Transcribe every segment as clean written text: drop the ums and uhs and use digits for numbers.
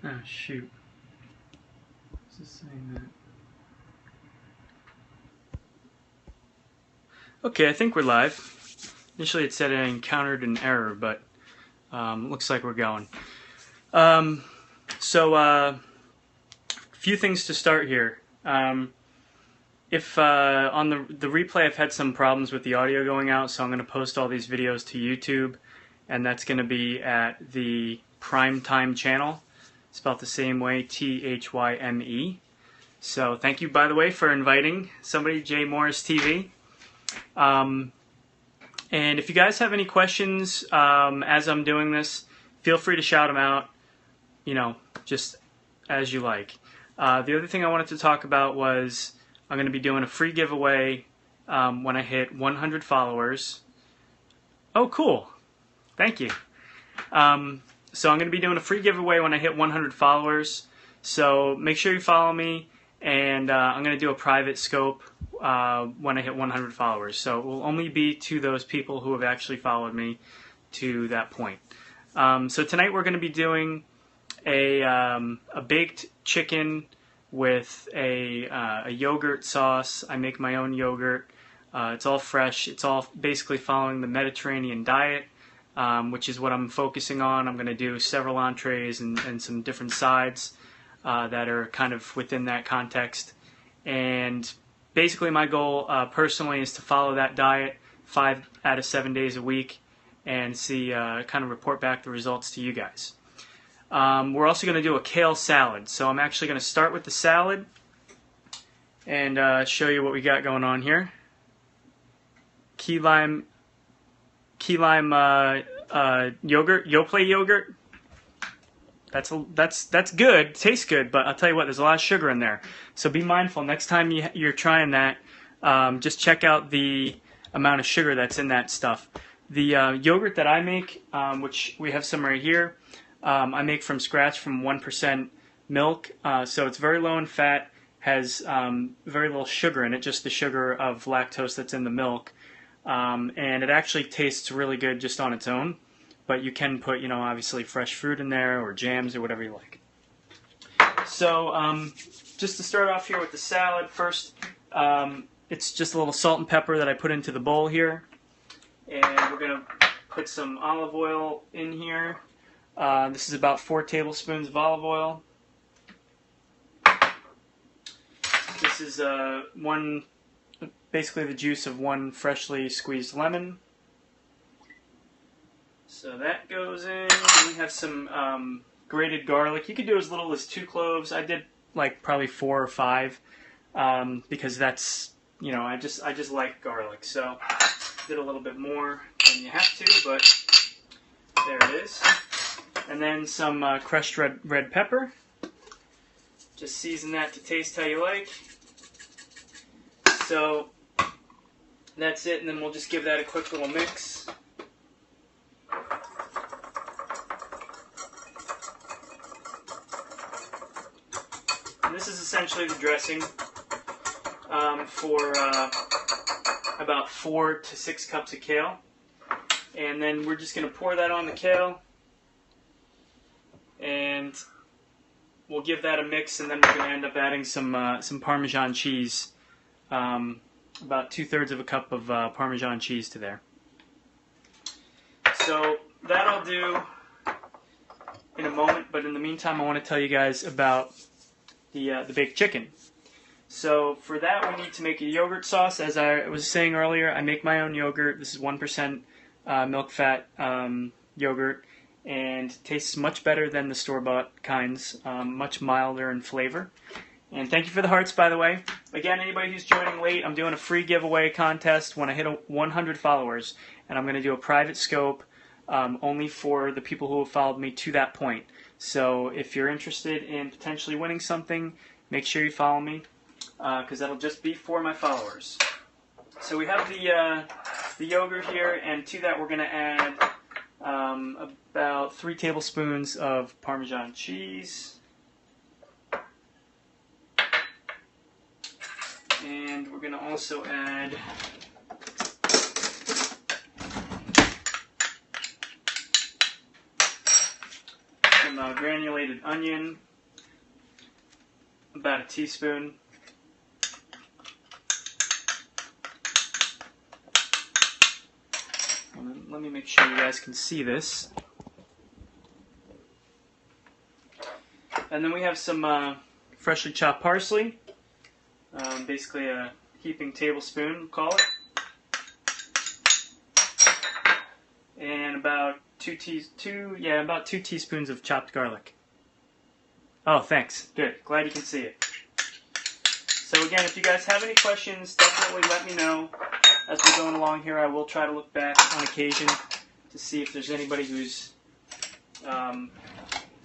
Oh shoot. Is this saying that? Okay, I think we're live. Initially it said I encountered an error, but looks like we're going. Few things to start here. If on the replay I've had some problems with the audio going out, so I'm going to post all these videos to YouTube, and that's going to be at the Primetime channel, spelled the same way, T-H-Y-M-E. So thank you, by the way, for inviting somebody, J Morris TV. And if you guys have any questions as I'm doing this, feel free to shout them out, you know, just as you like. The other thing I wanted to talk about was I'm going to be doing a free giveaway when I hit 100 followers. Oh, cool. Thank you. So I'm going to be doing a free giveaway when I hit 100 followers. So make sure you follow me, and I'm going to do a private scope when I hit 100 followers. So it will only be to those people who have actually followed me to that point. So tonight we're going to be doing a baked chicken with a yogurt sauce. I make my own yogurt. It's all fresh. It's all basically following the Mediterranean diet, which is what I'm focusing on. I'm going to do several entrees and some different sides that are kind of within that context. And basically my goal personally is to follow that diet 5 out of 7 days a week and see, kind of report back the results to you guys. We're also going to do a kale salad. So I'm actually going to start with the salad and show you what we got going on here. Key lime yogurt, Yoplait yogurt. That's good. Tastes good, but I'll tell you what, there's a lot of sugar in there. So be mindful next time you're trying that. Just check out the amount of sugar that's in that stuff. The yogurt that I make, which we have some right here, I make from scratch from 1% milk. So it's very low in fat, has very little sugar in it, just the sugar of lactose that's in the milk. And it actually tastes really good just on its own. But you can put, obviously fresh fruit in there or jams or whatever you like. So just to start off here with the salad, first it's just a little salt and pepper that I put into the bowl here. And we're going to put some olive oil in here. This is about 4 tablespoons of olive oil. This is basically the juice of 1 freshly squeezed lemon. So that goes in. And we have some grated garlic. You could do as little as 2 cloves. I did like probably 4 or 5 because that's, I just like garlic. So did a little bit more than you have to, but there it is. And then some crushed red pepper. Just season that to taste how you like. So that's it, and then we'll just give that a quick little mix. And this is essentially the dressing for about 4 to 6 cups of kale. And then we're just going to pour that on the kale. And we'll give that a mix, and then we're going to end up adding some Parmesan cheese. About 2/3 of a cup of Parmesan cheese to there. So that I'll do in a moment, but in the meantime I want to tell you guys about the baked chicken. So for that we need to make a yogurt sauce. As I was saying earlier, I make my own yogurt. This is 1% milk fat yogurt, and tastes much better than the store-bought kinds, much milder in flavor. And thank you for the hearts, by the way. Again, anybody who's joining late, I'm doing a free giveaway contest when I hit 100 followers, and I'm going to do a private scope only for the people who have followed me to that point. So if you're interested in potentially winning something, make sure you follow me, because that'll just be for my followers. So we have the yogurt here, and to that we're going to add about 3 tablespoons of Parmesan cheese. And we're going to also add some granulated onion, about a teaspoon. Let me make sure you guys can see this. And then we have some freshly chopped parsley, basically a heaping tablespoon, we'll call it. And about two teaspoons of chopped garlic. Oh, thanks. Good. Glad you can see it. So again, if you guys have any questions, definitely let me know. As we're going along here, I will try to look back on occasion to see if there's anybody who's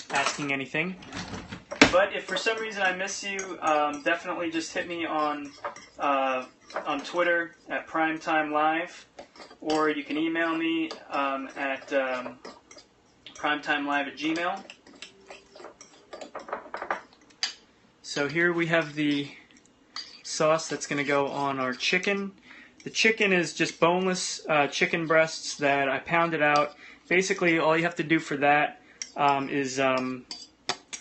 asking anything. But if for some reason I miss you, definitely just hit me on Twitter at Primetime Live, or you can email me at primetimelive@gmail.com. So here we have the sauce that's going to go on our chicken. The chicken is just boneless chicken breasts that I pounded out. Basically, all you have to do for that is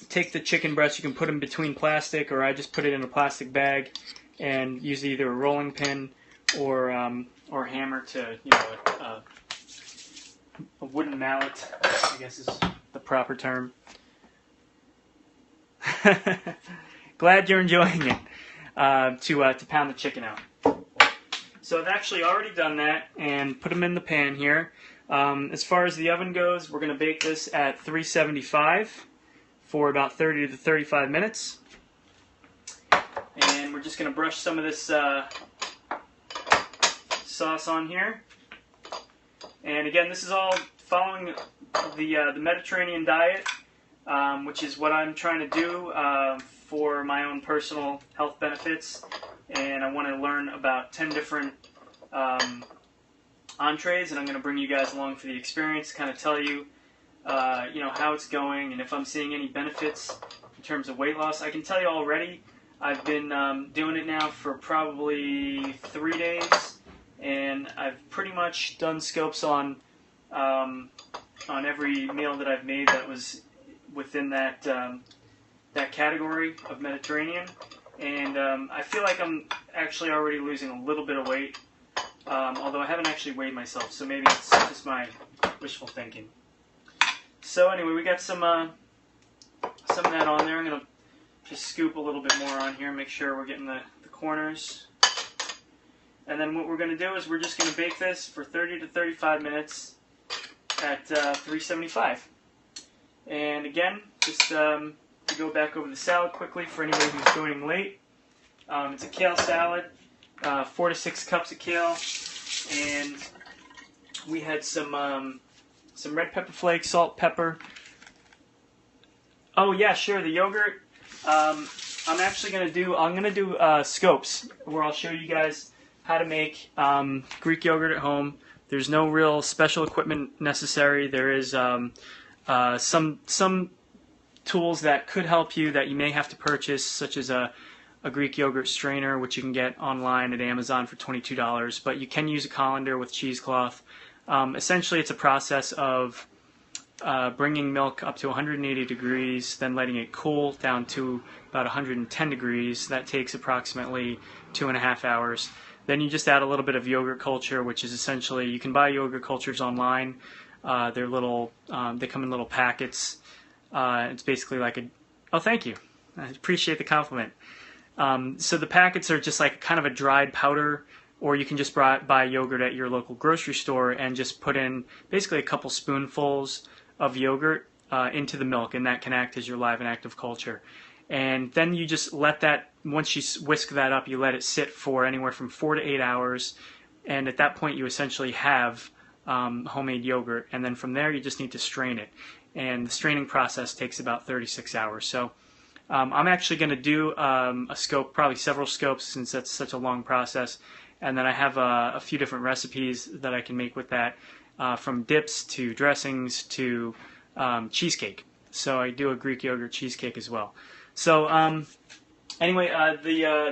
take the chicken breasts. You can put them between plastic, or I just put it in a plastic bag and use either a rolling pin or hammer to, a wooden mallet, I guess is the proper term. Glad you're enjoying it, to pound the chicken out. So I've actually already done that and put them in the pan here. As far as the oven goes, we're going to bake this at 375 for about 30 to 35 minutes. And we're just going to brush some of this sauce on here. And again, this is all following the Mediterranean diet, which is what I'm trying to do for my own personal health benefits. And I want to learn about 10 different entrees, and I'm going to bring you guys along for the experience, kind of tell you, how it's going, and if I'm seeing any benefits in terms of weight loss. I can tell you already, I've been doing it now for probably 3 days, and I've pretty much done scopes on every meal that I've made that was within that that category of Mediterranean. And I feel like I'm actually already losing a little bit of weight, although I haven't actually weighed myself, so maybe it's just my wishful thinking. So anyway, we got some of that on there. I'm going to just scoop a little bit more on here, make sure we're getting the corners. And then what we're going to do is we're just going to bake this for 30 to 35 minutes at 375. And again, just to go back over the salad quickly for anybody who's joining late. It's a kale salad, 4 to 6 cups of kale, and we had some red pepper flakes, salt, pepper. Oh yeah, sure. The yogurt. I'm going to do scopes where I'll show you guys how to make Greek yogurt at home. There's no real special equipment necessary. There is some tools that could help you that you may have to purchase, such as a Greek yogurt strainer, which you can get online at Amazon for $22, but you can use a colander with cheesecloth. Essentially, it's a process of bringing milk up to 180 degrees, then letting it cool down to about 110 degrees. That takes approximately 2.5 hours. Then you just add a little bit of yogurt culture, which is essentially, you can buy yogurt cultures online. They're little, they come in little packets. It's basically like oh, thank you. I appreciate the compliment. So the packets are just like kind of a dried powder, or you can just buy yogurt at your local grocery store and just put in basically a couple spoonfuls of yogurt into the milk, and that can act as your live and active culture. And then you just let that, once you whisk that up, you let it sit for anywhere from 4 to 8 hours, and at that point you essentially have homemade yogurt, and then from there you just need to strain it. And the straining process takes about 36 hours. So I'm actually going to do a scope, probably several scopes, since that's such a long process. And then I have a few different recipes that I can make with that, from dips to dressings to cheesecake. So I do a Greek yogurt cheesecake as well. So anyway,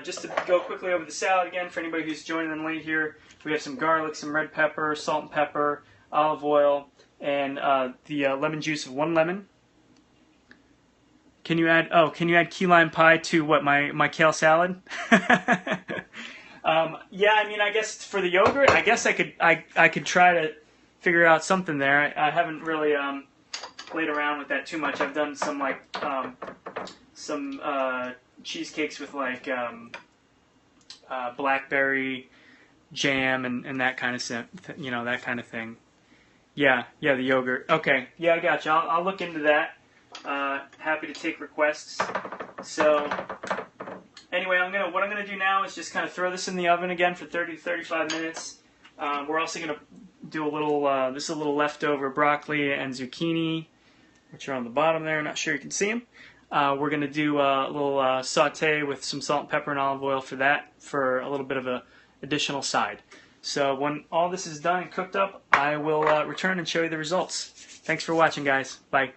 just to go quickly over the salad again for anybody who's joining in late here, we have some garlic, some red pepper, salt and pepper, olive oil, and the lemon juice of 1 lemon. Can you add? Oh, can you add key lime pie to what my kale salad? Yeah, I mean, I guess for the yogurt, I guess I could try to figure out something there. I haven't really played around with that too much. I've done some like some cheesecakes with like blackberry jam and that kind of that kind of thing. Yeah, the yogurt. Okay, yeah, I got you. I'll look into that. Happy to take requests. So anyway, what I'm gonna do now is just kind of throw this in the oven again for 30 to 35 minutes. We're also gonna do a little. This is a little leftover broccoli and zucchini, which are on the bottom there. Not sure you can see them. We're gonna do a little saute with some salt and pepper and olive oil for that, for a little bit of a additional side. So when all this is done and cooked up, I will return and show you the results. Thanks for watching, guys. Bye.